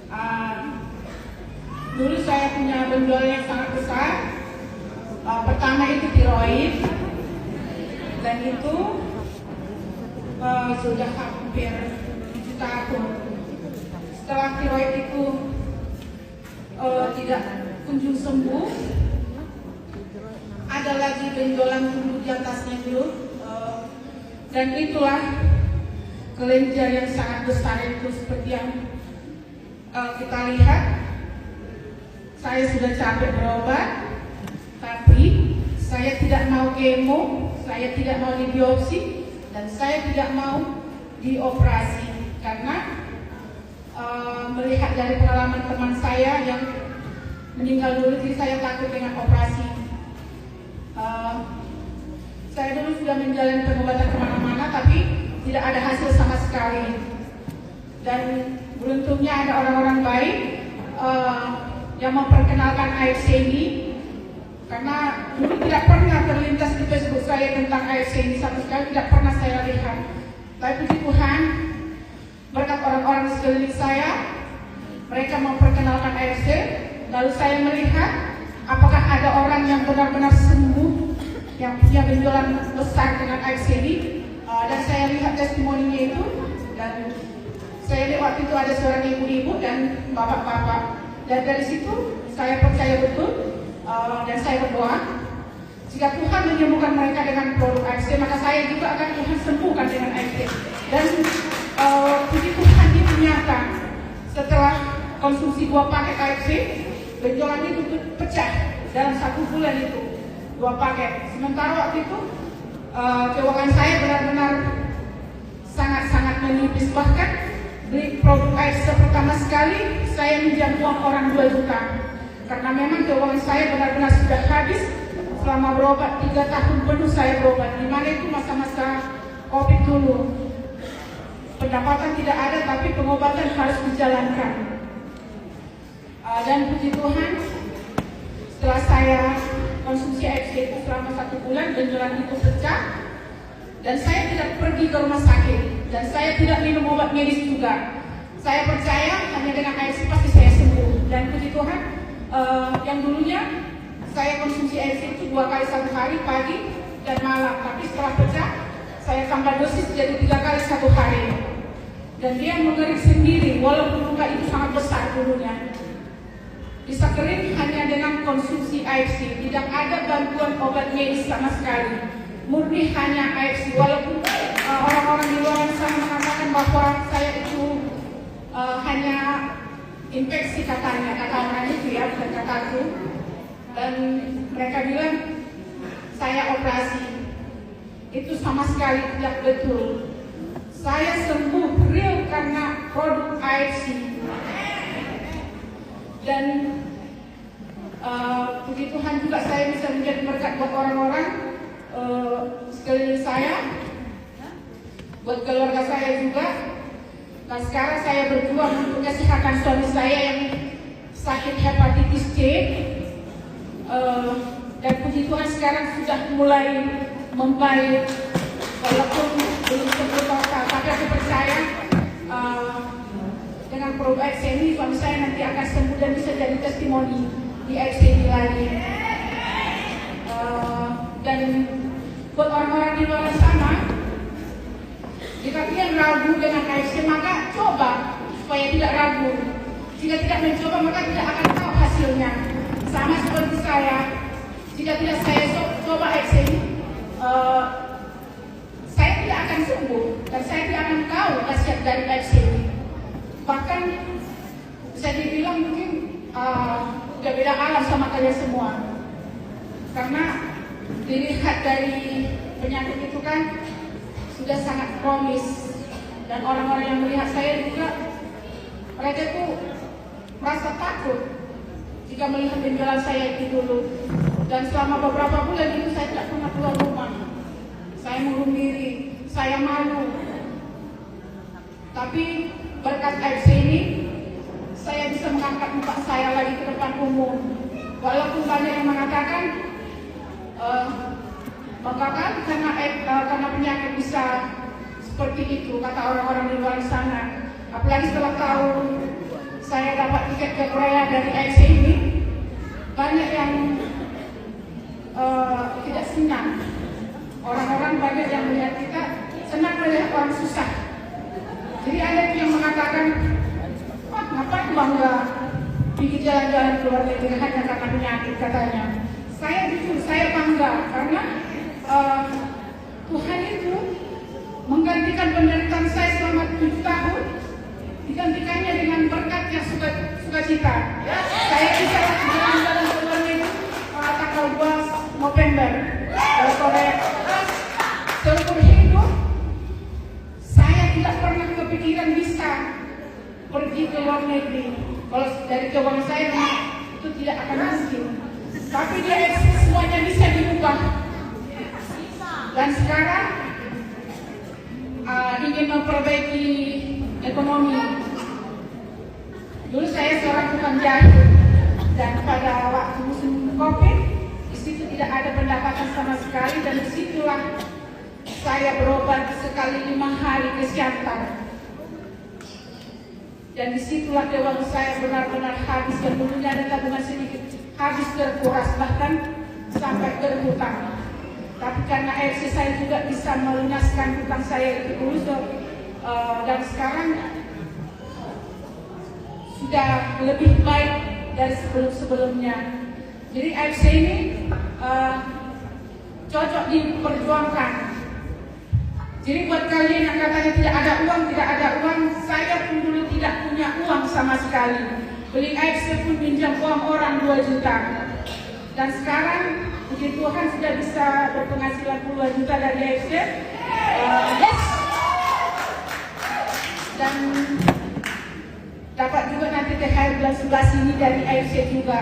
Uh, Dulu saya punya benjolan yang sangat besar. Pertama itu tiroid, dan itu sudah hampir 7 tahun. Setelah tiroid itu tidak kunjung sembuh, ada lagi benjolan tumbuh di atasnya dulu, dan itulah kelenjar yang sangat besar itu seperti yang kita lihat. Saya sudah capek berobat, tapi saya tidak mau kemo, saya tidak mau dibiopsi, dan saya tidak mau dioperasi karena melihat dari pengalaman teman saya yang meninggal dulu, jadi saya takut dengan operasi. Saya dulu sudah menjalani pengobatan kemana-mana, tapi tidak ada hasil sama sekali. Dan beruntungnya ada orang-orang baik yang memperkenalkan AFC ini, karena dulu tidak pernah terlintas di Facebook saya tentang AFC ini, sama sekali tidak pernah saya lihat. Tapi puji Tuhan, berkat orang-orang di sekeliling saya, mereka memperkenalkan AFC, lalu saya melihat apakah ada orang yang benar-benar sembuh, yang punya benjolan besar dengan AFC ini, dan saya lihat testimoninya itu, dan saya lihat waktu itu ada seorang ibu-ibu dan bapak-bapak. Dan dari situ saya percaya betul, dan saya berdoa, jika Tuhan menyembuhkan mereka dengan produk AFC, maka saya juga akan Tuhan sembuhkan dengan AFC. Dan puji Tuhan itu nyata. Setelah konsumsi 2 paket AFC, benjolan itu pecah dalam 1 bulan itu, 2 paket. Sementara waktu itu keuangan saya benar-benar sangat-sangat menipis. Bahkan beli produk AFC pertama sekali, saya minjam uang orang 2 juta. Karena memang keuangan saya benar-benar sudah habis. Selama berobat 3 tahun penuh saya berobat, di mana itu masa-masa COVID dulu. Pendapatan tidak ada, tapi pengobatan harus dijalankan. Dan puji Tuhan, setelah saya konsumsi AFC itu selama 1 bulan, benjolan itu pecah, dan saya tidak pergi ke rumah sakit, dan saya tidak minum obat medis juga. Saya percaya hanya dengan AFC pasti saya sembuh. Dan puji Tuhan, yang dulunya saya konsumsi AFC itu 2 kali 1 hari, pagi dan malam. Tapi setelah pecah, saya tambah dosis jadi 3 kali 1 hari. Dan dia mengering sendiri, walaupun luka itu sangat besar dulunya. Bisa kering hanya dengan konsumsi AFC. Tidak ada bantuan obat medis sama sekali. Murni hanya AFC. Walaupun orang-orang di luar sana mengatakan bahwa saya itu hanya infeksi, katanya, kata orang itu ya, bukan kataku. Dan mereka bilang saya operasi. Itu sama sekali tidak betul. Saya sembuh real karena produk AFC. Dan puji Tuhan juga saya bisa menjadi berkat buat orang-orang sekeliling saya, buat keluarga saya juga. Dan sekarang saya berjuang untuk kesehatan suami saya yang sakit hepatitis C. Dan puji Tuhan sekarang sudah mulai membaik, walaupun belum sembuh total. Tapi aku percaya dengan produk AFC ini suami saya nanti akan sembuh dan bisa jadi testimoni di AFC ini lagi. Dan buat orang-orang di luar sana, jika kalian ragu dengan AFC, maka coba supaya tidak ragu. Jika tidak mencoba, maka tidak akan tahu hasilnya. Sama seperti saya, jika tidak saya coba AFC ini, saya tidak akan sembuh dan saya tidak akan tahu khasiat dari AFC ini. Bahkan bisa dibilang mungkin udah beda alam sama kalian semua. Karena dilihat dari penyakit itu kan sudah sangat promis, dan orang-orang yang melihat saya juga, mereka tuh merasa takut jika melihat benjolan saya itu dulu. Dan selama beberapa bulan itu saya tidak pernah keluar rumah. Saya mengurung diri, saya malu. Tapi berkat AFC ini, saya bisa mengangkat muka saya lagi ke depan umum. Walaupun banyak yang mengatakan bakalan karena penyakit bisa seperti itu, kata orang-orang di luar sana. Apalagi setelah tahu saya tiket ke Korea dari AFC ini, banyak yang tidak senang. Orang-orang banyak yang melihat kita senang melihat orang susah. Jadi ada yang mengatakan, wah ngapain bangga pergi jalan-jalan ke luar negeri hanya karena penyakit katanya. Saya jujur, saya bangga karena Tuhan itu menggantikan penderitaan saya selama 7 tahun, digantikannya dengan berkat yang sukacita. Saya bisa jalan-jalan ke luar negeri tanggal 2 November ke Korea. Seumur hidup saya tidak pernah kepikiran bisa pergi ke luar negeri. Kalau dari keuangan saya itu tidak akan mungkin. Tapi di AFC semuanya bisa diubah. Dan sekarang ingin memperbaiki ekonomi. Dulu saya seorang tukang jahit, dan pada waktu musim COVID, di situ tidak ada pendapatan sama sekali, dan disitulah saya berobat sekali 5 hari ke Siantar. Dan disitulah uang saya benar-benar habis, dan dulunya ada tabungan sedikit habis terkuras, bahkan sampai berhutang. Tapi karena AFC saya juga bisa melunaskan hutang saya itu dulu, dan sekarang sudah lebih baik dari sebelum-sebelumnya. Jadi AFC ini cocok diperjuangkan. Jadi buat kalian yang katanya tidak ada uang, saya pun dulu tidak punya uang sama sekali. Beli AFC pun pinjam uang orang 2 juta. Dan sekarang puji Tuhan sudah bisa berpenghasilan puluhan juta dari AFC. Yes. Dan dapat juga nanti THR bulan 11 ini dari AFC juga.